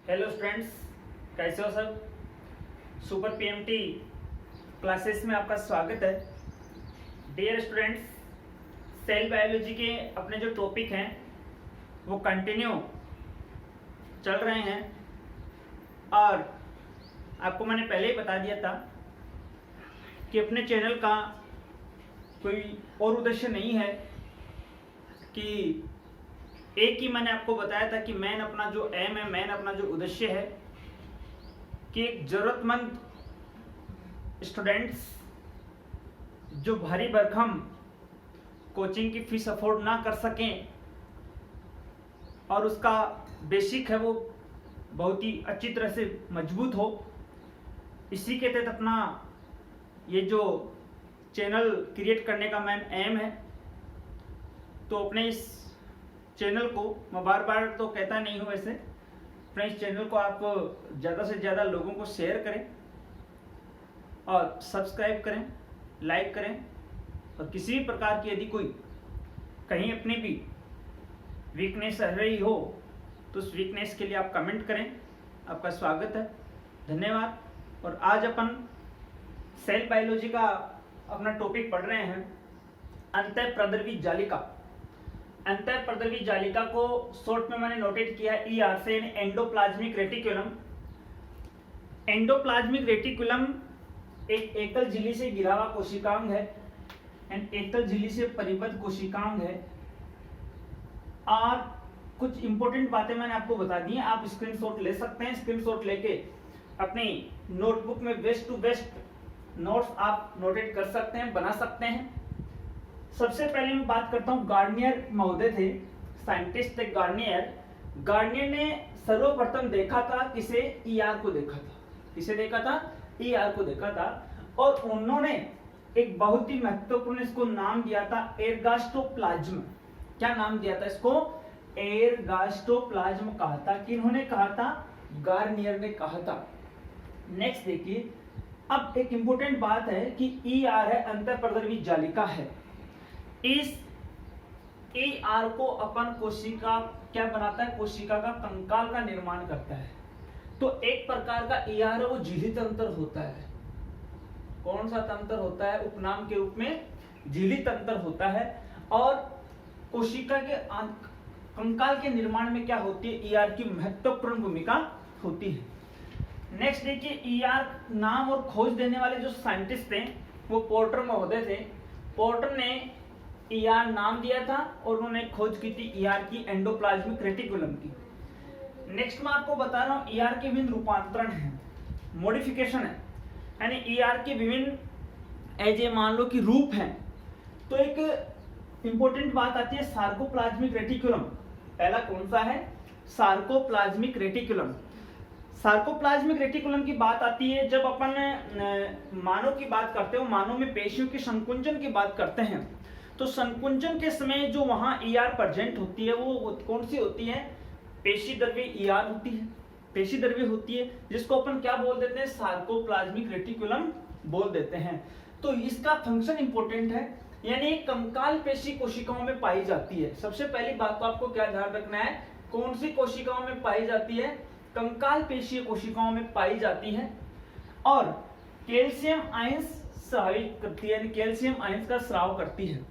Hello students, कैसे हो सब। सुपर पीएमटी क्लासेस में आपका स्वागत है। डियर स्टूडेंट्स, सेल बायोलॉजी के अपने जो टॉपिक हैं वो कंटिन्यू चल रहे हैं और आपको मैंने पहले ही बता दिया था कि अपने चैनल का कोई और उद्देश्य नहीं है कि एक ही मैंने आपको बताया था कि मेन अपना जो एम है, मेन अपना जो उद्देश्य है कि एक जरूरतमंद स्टूडेंट्स जो भारी भरकम कोचिंग की फीस अफोर्ड ना कर सकें और उसका बेसिक है वो बहुत ही अच्छी तरह से मजबूत हो, इसी के तहत अपना ये जो चैनल क्रिएट करने का मेन एम है। तो अपने इस चैनल को मैं बार बार तो कहता नहीं हूँ, वैसे अपने इस चैनल को आप ज़्यादा से ज़्यादा लोगों को शेयर करें और सब्सक्राइब करें, लाइक करें और किसी भी प्रकार की यदि कोई कहीं अपनी भी वीकनेस रह रही हो तो उस वीकनेस के लिए आप कमेंट करें। आपका स्वागत है, धन्यवाद। और आज अपन सेल बायोलॉजी का अपना टॉपिक पढ़ रहे हैं, अंतःप्रद्रवी जालिका। अंतःप्रद्रवी जालिका को शॉर्ट में मैंने नोटेट किया है ER से, एंडोप्लाज्मिक रेटिकुलम। एंडोप्लाज्मिक रेटिकुलम एक एकल झिल्ली से घिरा हुआ कोशिकांग है एंड एकल झिल्ली से परिबद्ध कोशिकांग है। और कुछ इंपॉर्टेंट बातें मैंने आपको बता दी हैं, आप स्क्रीनशॉट ले सकते हैं। स्क्रीनशॉट लेके अपनी नोटबुक में बेस्ट टू बेस्ट नोट्स आप नोटेट कर सकते हैं, बना सकते हैं। सबसे पहले मैं बात करता हूं, गार्नियर महोदय थे, साइंटिस्ट थे गार्नियर। गार्नियर ने सर्वप्रथम देखा था किसे? ER को देखा था। किसे देखा था? ER को देखा था। और उन्होंने एक बहुत ही महत्वपूर्ण इसको नाम दिया था एर्गास्टोप्लाज्म। क्या नाम दिया था इसको? एर्गास्टोप्लाज्म कहा था। किन्होंने कहा था? गार्नियर ने कहा था। नेक्स्ट देखिए, अब एक इंपॉर्टेंट बात है कि ER है, अंतःप्रद्रवी जालिका है। इस ER को अपन कोशिका क्या बनाता है? कोशिका का कंकाल का निर्माण करता है। तो एक प्रकार का ER है वो झिल्ली तंत्र होता है। कौन सा तंत्र होता है? उपनाम के रूप में झिल्ली तंत्र होता है। और कोशिका के कंकाल के निर्माण में क्या होती है? ER की महत्वपूर्ण भूमिका होती है। नेक्स्ट देखिए, ER नाम और खोज देने वाले जो साइंटिस्ट थे वो पोर्टर महोदय थे। पोर्टर ने ER नाम दिया था और उन्होंने खोज की थी ER की, एंडोप्लाज्मिक रेटिकुलम की। नेक्स्ट मैं आपको बता रहा हूँ ER के विभिन्न रूपांतरण हैं, मॉडिफिकेशन है, यानी ER के विभिन्न ऐसे मान लो कि रूप हैं। तो एक इंपॉर्टेंट बात आती है सार्कोप्लाज्मिक रेटिकुलम। पहला कौन सा है? Sarcoplasmic reticulum. सार्कोप्लाज्मिक रेटिकुलम की बात आती है जब अपन मानव की बात करते हो, मानव में पेशियों के संकुंचन की बात करते हैं, तो संकुंचन के समय जो वहां ER प्रेजेंट होती है वो कौन सी होती है? पेशीद्रव्य ER होती है, पेशीद्रव्य होती है, जिसको अपन क्या बोल देते हैं? सार्कोप्लाज्मिक रेटिकुलम बोल देते हैं। तो इसका फंक्शन इंपॉर्टेंट है, यानी कंकाल पेशी कोशिकाओं में पाई जाती है। सबसे पहली बात तो आपको क्या ध्यान रखना है, कौन सी कोशिकाओं में पाई जाती है? कंकाल पेशीय कोशिकाओं में पाई जाती है। और कैल्शियम आयंस स्रावित करती है, कैल्शियम आयंस का स्राव करती है।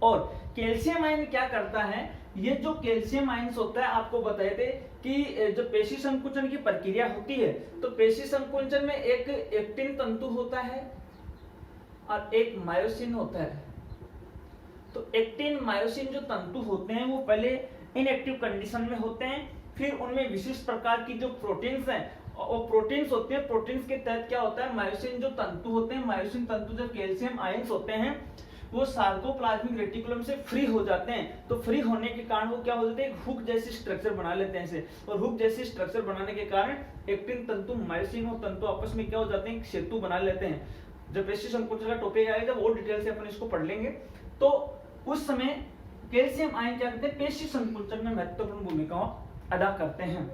और कैल्शियम आयन क्या करता है? ये जो कैल्शियम आयंस होता है, आपको बताए थे कि जो पेशी संकुचन की प्रक्रिया होती है, तो पेशी संकुचन में एक एक्टिन तंतु होता है और एक मायोसिन होता है। तो एक्टिन मायोसिन जो तंतु होते हैं वो पहले इनएक्टिव कंडीशन में होते हैं, फिर उनमें विशिष्ट प्रकार की जो प्रोटीन्स हैं और प्रोटीन्स होते हैं, प्रोटीन्स के तहत क्या होता है? मायोसिन जो तंतु होते हैं, मायोसिन तंतु जो कैल्शियम आयंस होते हैं वो सार्कोप्लाज्मिक रेटिकुलम से फ्री हो जाते हैं। तो फ्री होने के कारण वो क्या हो जाते हैं? एक हुक जैसी स्ट्रक्चर बना लेते हैं इसे, और हुक जैसी स्ट्रक्चर बनाने के कारण एक्टिन तंतु, मायोसिन और तंतु आपस में क्या हो जाते हैं? एक सेतु बना लेते हैं। जब पेशी संकुचन का टॉपिक आएगा जब और डिटेल से अपन इसको पढ़ लेंगे, तो उस समय कैल्शियम आयन क्या करते हैं? पेशी संकुचन में महत्वपूर्ण भूमिका अदा करते हैं।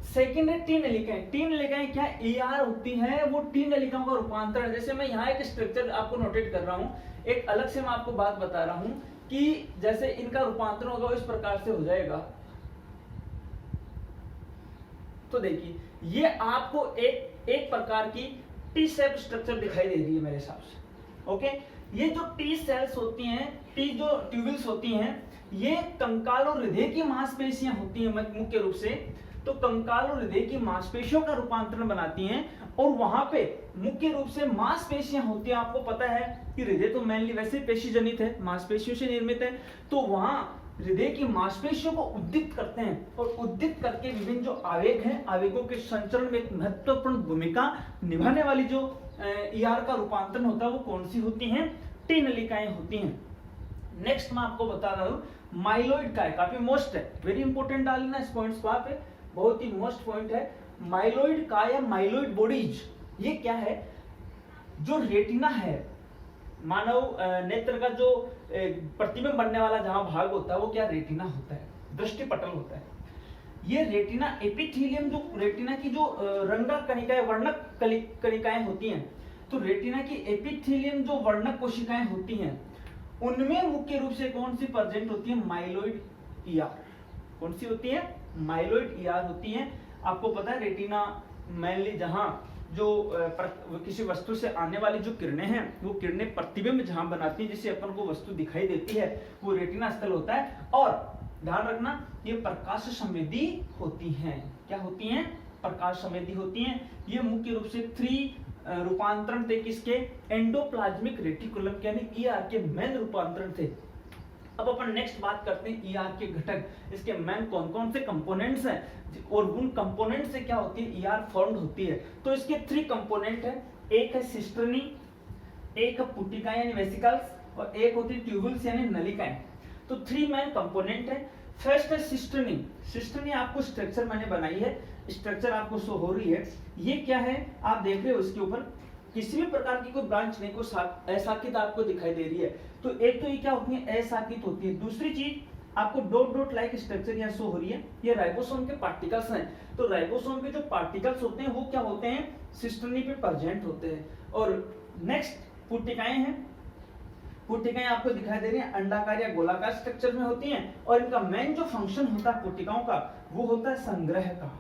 सेकेंड है टी नलिकाएं। टी नलिकाएं क्या ER होती है? वो टी नलिकाओं का रूपांतरण है। जैसे मैं यहाँ एक स्ट्रक्चर आपको नोटेट कर रहा हूँ, एक अलग से मैं आपको बात बता रहा हूँ कि जैसे इनका रूपांतरण होगा इस प्रकार से हो जाएगा। तो देखिए ये आपको एक प्रकार की टी शेप स्ट्रक्चर दिखाई दे रही है मेरे हिसाब से। ओके, ये जो टी सेल्स होती हैं, टी जो ट्यूबल्स होती हैं, ये कंकाल और हृदय की मांसपेशियां होती हैं मुख्य रूप से। तो कंकाल और हृदय की मांसपेशियों का रूपांतरण बनाती हैं और वहां पे मुख्य रूप से मांसपेशियां होती हैं। आपको पता है कि हृदय तो मेनली वैसे पेशी जनित है, मांसपेशियों से निर्मित है, तो वहां हृदय की मांसपेशियों को उद्दीप्त करते हैं और उद्दीप्त करके विभिन्न जो आवेग हैं, आवेगों के संचरण में एक महत्वपूर्ण भूमिका निभाने वाली जो ईआर का रूपांतरण होता है वो कौन सी होती हैं? टी नलिकाएं होती हैं। नेक्स्ट मैं आपको बता रहा हूं माइलोइड का है, काफी मोस्ट है, वेरी इंपॉर्टेंट डालना इस पॉइंट्स को आप, बहुत ही मोस्ट पॉइंट है। माइलोइड का या माइलोइड बॉडीज, ये क्या है? जो रेटिना है, मानव नेत्र का जो प्रतिबिंब बनने वाला जहां भाग होता है वो क्या? रेटिना होता है, दृष्टि पटल होता है। ये रेटिना एपिथेलियम, जो रेटिना की जो रंगक कणिकाएं, वर्णक कणिकाएं होती हैं, तो रेटिना की एपिथेलियम जो वर्णक कोशिकाएं होती हैं उनमें मुख्य रूप से कौन सी प्रेजेंट होती है? Myeloid ER. कौन सी होती है? माइलोइड ईआर होती है। आपको पता है रेटिना मेनली जहां जो किसी वस्तु से आने वाली जो किरणें हैं वो किरणें प्रतिबिंब जहां बनाती हैं जिससे अपन को वस्तु दिखाई देती है वो रेटिना स्थल होता है। और ध्यान रखना ये प्रकाश संवेदी होती हैं। क्या होती हैं? प्रकाश संवेदी होती हैं। ये मुख्य रूप से 3 रूपांतरण थे किसके? एंडोप्लाज्मिक रेटिकुलम यानी ईआर के मेन रूपांतरण थे। अब अपन नेक्स्ट बात करते हैं ईआर के घटक, इसके मेन कौन कौन से कंपोनेंट्स हैं और उन कंपोनेंट से क्या होती है? ईआर फॉर्म्ड होती है। तो इसके 3 कंपोनेंट है, एक है सिस्टर्नी, एक है पुटिका यानी वेसिकल्स और एक होती है ट्यूबल्स यानी नलिकाएं। तो 3 मेन कंपोनेंट है। फर्स्ट है सिस्टर्नी। सिस्टर्नी आपको स्ट्रक्चर मैंने बनाई है, स्ट्रक्चर आपको शो हो रही है। ये क्या है आप देख रहे हो, इसके ऊपर किसी भी प्रकार की कोई ब्रांच नहीं, कोई अशाखित आपको दिखाई दे रही है। तो एक तो ये क्या होती है? अशाखित होती है। दूसरी चीज आपको डॉट डॉट लाइक स्ट्रक्चर यहाँ शो हो रही है, ये राइबोसोम के पार्टिकल्स हैं। तो राइबोसोम के जो पार्टिकल्स होते हैं वो क्या होते हैं? सिस्टर्नी पे प्रेजेंट होते हैं। और नेक्स्ट पुटिकाएं हैं। पुटिकाएं आपको दिखाई दे रही हैं, अंडाकार या गोलाकार स्ट्रक्चर में होती हैं और इनका मेन जो फंक्शन होता है पुटिकाओं का वो होता है संग्रह का।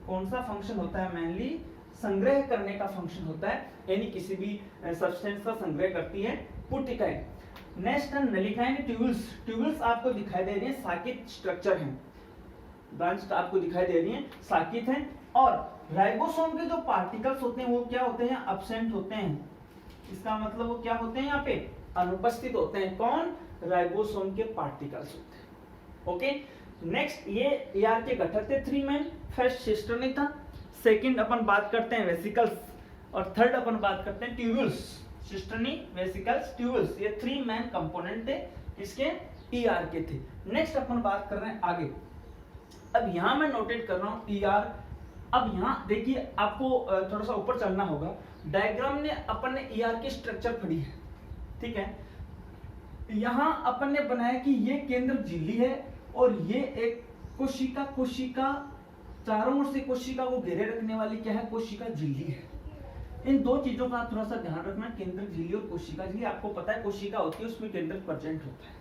कौन सा फंक्शन होता है? मेनली संग्रह करने का फंक्शन होता है, यानी किसी भी सब्सटेंस का संग्रह करती है पुटिकाएं। नेक्स्ट है नलिकाएं, ट्यूबल्स। ट्यूबल्स आपको दिखाई दे रही है, साकित स्ट्रक्चर है, ब्रांच आपको दिखाई दे रही है, साकित है। और राइबोसोम के जो पार्टिकल्स होते हैं वो क्या होते हैं? एब्सेंट होते हैं। इसका मतलब वो क्या होते हैं? यहाँ पे अनुपस्थित होते हैं। कौन? राइबोसोम के पार्टिकल्स होते हैं। ओके, नेक्स्ट ये ईआर के घटक थे 3 मेन। फर्स्ट सिस्टर्नी था, सेकंड अपन बात करते हैं वेसिकल्स और थर्ड अपन बात करते हैं ट्यूबल्स। सिस्टर्नी, वेसिकल्स, ट्यूबल्स, ये 3 मेन कंपोनेंट थे इसके ईआर के थे। नेक्स्ट अपन बात कर रहे हैं आगे। अब यहां मैं नोटेट कर रहा हूं ईआर। अब यहां देखिए आपको थोड़ा सा ऊपर चलना होगा। डायग्राम ने अपन ने ईआर की स्ट्रक्चर पढ़ी है, ठीक है। यहां अपन ने बनाया कि ये केंद्र झिल्ली है और ये एक कोशिका, कोशिका चारों ओर से कोशिका को घेरे रखने वाली क्या है? कोशिका झिल्ली है। इन 2 चीजों का थोड़ा सा ध्यान रखना, केंद्र झिल्ली और कोशिका झिल्ली। आपको पता है कोशिका होती है उसमें केंद्र प्रेजेंट होता है,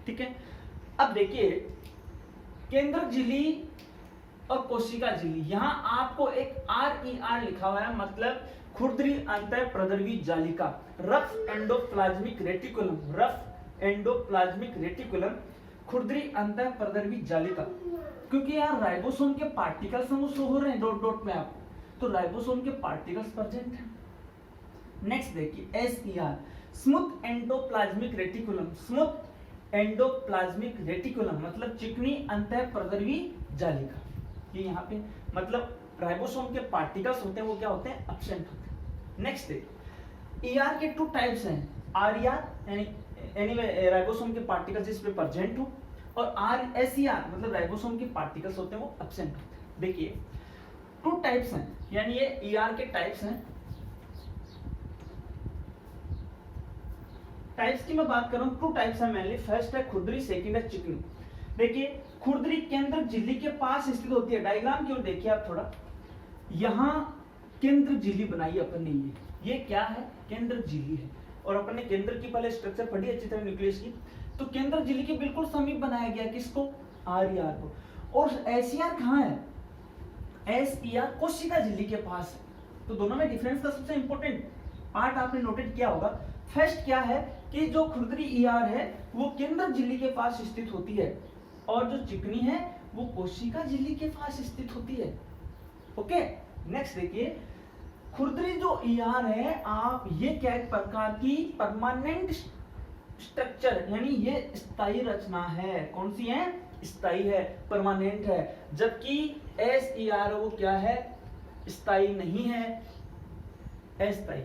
ठीक है। अब देखिए केंद्र झिल्ली और कोशिका झिल्ली, यहां आपको एक RER लिखा हुआ है, मतलब खुरदरी अंतःप्रद्रवी जालिका, rough endoplasmic reticulum, rough endoplasmic reticulum, खुरदरी अंतःप्रद्रवी जालिका। क्योंकि यार राइबोसोम के पार्टिकल्स हम शो हो रहे हैं डॉट डॉट में आप, तो राइबोसोम के पार्टिकल्स प्रेजेंट हैं। नेक्स्ट देखिए SER, smooth endoplasmic reticulum. Smooth endoplasmic reticulum मतलब चिकनी अंतःप्रद्रवी जालिका। ये यहाँ पे मतलब राइबोसोम के पार्टिकल्स होते हैं वो क्या होते हैं? एब्सेंट होते हैं। नेक्स्ट देखिए ER के 2 टाइप्स हैं, RER यानी राइबोसोम के पार्टिकल्स जिस पे प्रेजेंट हो, और SER मतलब राइबोसोम के पार्टिकल्स होते हैं वो एब्सेंट होते हैं। देखिए 2 टाइप्स हैं, यानी ये ER के टाइप्स हैं। टाइप्स की मैं बात कर रहा हूं, 2 टाइप्स है मेनली। फर्स्ट है खुरदरी, सेकंड है चिकनी। देखिए खुरदरी केंद्र झिल्ली के पास स्थित होती है। डायग्राम की ओर देखिए आप थोड़ा, यहां केंद्र झिल्ली बनाई अपन ने, ये क्या है? केंद्र झिल्ली है। और अपन ने केंद्र की पहले स्ट्रक्चर पढ़ी अच्छी तरह न्यूक्लियस की, तो केंद्र झिल्ली के बिल्कुल समीप बनाया गया किसको? RER को। और SER कहां है? SER कोशिका झिल्ली के पास है। तो दोनों में डिफरेंस का सबसे इंपॉर्टेंट पार्ट आपने नोटेट किया होगा। फर्स्ट क्या है कि जो खुरदरी ER है वो केंद्र झिल्ली के पास स्थित होती है और जो चिकनी है वो कोशिका झिल्ली के पास स्थित होती है। ओके, नेक्स्ट देखिए, खुरदरी जो ER है, आप ये क्या एक प्रकार की परमानेंट स्ट्रक्चर यानी ये स्थायी रचना है। कौन सी है? स्थायी है, परमानेंट है। जबकि SER वो क्या है? स्थायी नहीं है, अस्थायी।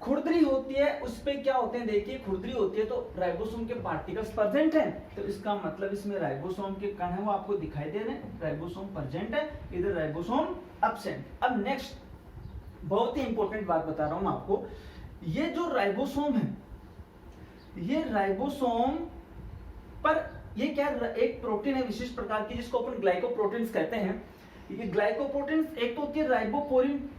खुरदरी होती है, उस पे क्या होते हैं देखिए, खुरदरी होती है तो राइबोसोम के पार्टिकल्स प्रेजेंट हैं, तो इसका मतलब इसमें राइबोसोम के कण है वो आपको दिखाई दे रहे हैं। राइबोसोम प्रेजेंट है, इधर राइबोसोम एब्सेंट। अब नेक्स्ट बहुत ही इंपॉर्टेंट बात बता रहा हूं आपको, ये जो राइबोसोम है, ये राइबोसोम पर ये क्या एक प्रोटीन है विशिष्ट प्रकार की जिसको अपन ग्लाइकोप्रोटीन्स कहते हैं। ये ग्लाइकोप्रोटीन्स एक तो होती है राइबोपोरिन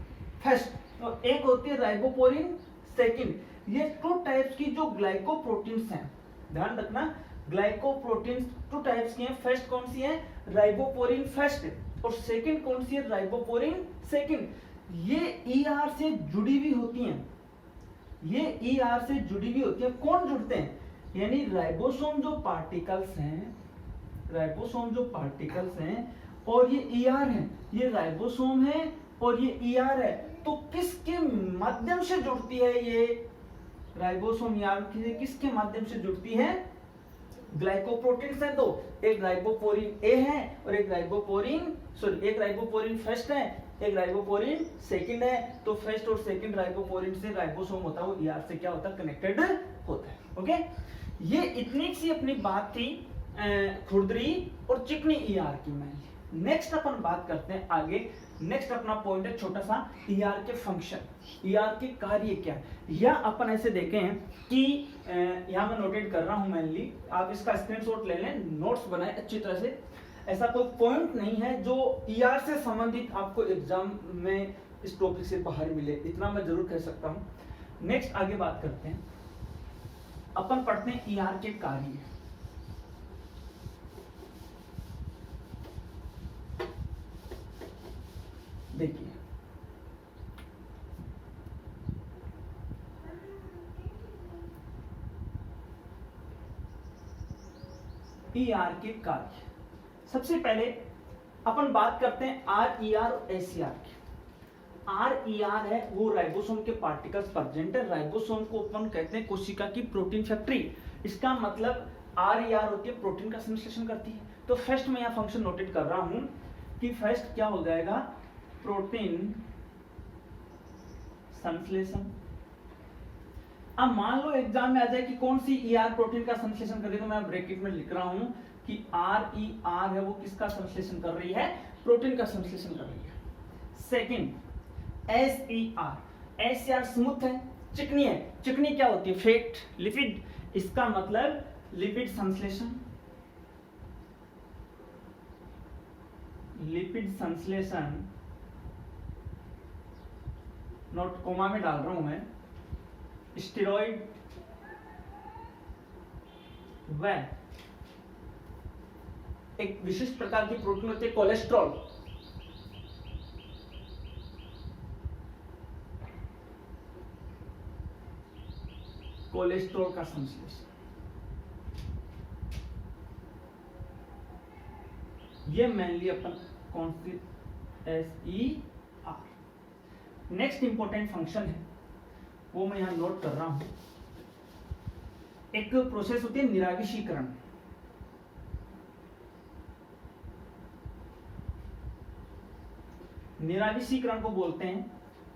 फर्स्ट और एक होती है राइबोपोरिन सेकंड। ये टू टाइप्स की जो ग्लाइकोप्रोटीन्स हैं, ध्यान रखना, ग्लाइकोप्रोटीन्स टू टाइप्स की हैं। फर्स्ट कौन सी है? राइबोपोरिन फर्स्ट, और सेकंड कौन सी है? राइबोपोरिन सेकंड। ये ER से जुड़ी हुई होती हैं, ये ER से जुड़ी हुई होती है। कौन जुड़ते हैं? यानी राइबोसोम जो पार्टिकल्स हैं, राइबोसोम जो पार्टिकल्स हैं और ये ER है, ये राइबोसोम है और ये ER है, तो किसके माध्यम से जुड़ती है? ये राइबोसोम ER किसके माध्यम से जुड़ती है? ग्लाइकोप्रोटीन्स हैं दो, एक राइबोपोरिन ए है और एक राइबोपोरिन फर्स्ट है, एक राइबोपोरिन सेकंड है। तो फर्स्ट और सेकंड राइबोपोरिन से राइबोसोम होता है वो ER से क्या होता है? कनेक्टेड होता है। ओके, ये इतनी सी अपनी बात थी खुरदरी और चिकनी ER की। मैं नेक्स्ट अपन बात करते हैं आगे। नेक्स्ट अपना पॉइंट है छोटा सा, ER के फंक्शन, ER के कार्य क्या है, या अपन ऐसे देखें कि यहाँ मैं नोटेट कर रहा हूं मेनली, आप इसका स्क्रीनशॉट ले लें, नोट्स बनाए अच्छी तरह से। ऐसा कोई पॉइंट नहीं है जो ER से संबंधित आपको एग्जाम में इस टॉपिक से बाहर मिले, इतना मैं जरूर कह सकता हूं। नेक्स्ट आगे बात करते हैं, अपन पढ़ते हैं ER के कार्य। देखिए, ER के कार्य, सबसे पहले अपन बात करते हैं RER और SER की। RER है वो राइबोसोम के पार्टिकल्स प्रेजेंट है। राइबोसोम को अपन कहते हैं कोशिका की प्रोटीन फैक्ट्री। इसका मतलब RER होती है प्रोटीन का संश्लेषण करती है। तो फर्स्ट में यहां फंक्शन नोटेट कर रहा हूं कि फर्स्ट क्या हो जाएगा? प्रोटीन संश्लेषण। अब मान लो एग्जाम में आ जाए कि कौन सी ER प्रोटीन का संश्लेषण कर रही है, तो मैं ब्रैकेट में लिख रहा हूं कि RER है वो किसका संश्लेषण कर रही है? प्रोटीन का संश्लेषण कर रही है। सेकंड SER स्मूथ है, चिकनी है। चिकनी क्या होती है? Fat, lipid. इसका मतलब लिपिड संश्लेषण, लिपिड संश्लेषण, नोट कोमा में डाल रहा हूं मैं। स्टेरॉइड व एक विशिष्ट प्रकार की प्रोटीन होती है कोलेस्ट्रॉल। कोलेस्ट्रॉल का संश्लेषण, ये मेनली अपन कौन सी SER। नेक्स्ट इंपॉर्टेंट फंक्शन है वो मैं यहां नोट कर रहा हूं। एक प्रोसेस होती है निराविशीकरण। निराविशीकरण को बोलते हैं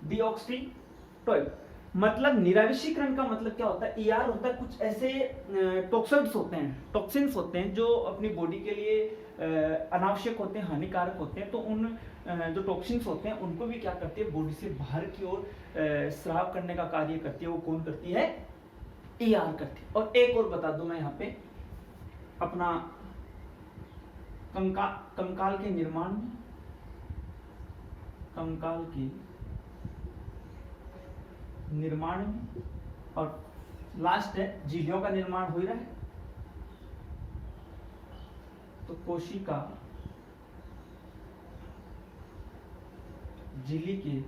डीऑक्सी-12। मतलब निराविशीकरण का मतलब क्या होता है? ER होता है कुछ ऐसे टॉक्सिन्स होते हैं जो अपनी बॉडी के लिए अनावश्यक होते हैं, हानिकारक होते हैं। तो उन जो टॉक्सिन्स होते हैं उनको भी क्या करती है? बॉडी से बाहर की ओर स्राव करने का कार्य करती है। वो कौन करती है? ER करती है। और एक और बता दूं मैं यहाँ पे, अपना कंकाल के निर्माण में, कंकाल के निर्माण में, और लास्ट है झिल्लियों का निर्माण हो रहा है, तो कोशिका झिल्ली के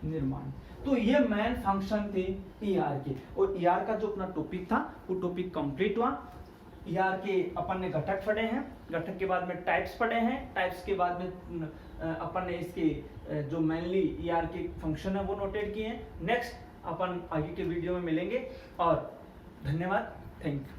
निर्माण। तो ये मेन फंक्शन थे ईआर के। और ईआर का जो अपना टॉपिक था वो टॉपिक कंप्लीट हुआ। ईआर के अपन ने घटक पढ़े हैं, घटक के बाद में टाइप्स पढ़े हैं, टाइप्स के बाद में अपन ने इसके जो मेनली ईआर के फंक्शन है वो नोटेट किए हैं। नेक्स्ट अपन आगे के वीडियो में मिलेंगे और धन्यवाद, थैंक यू।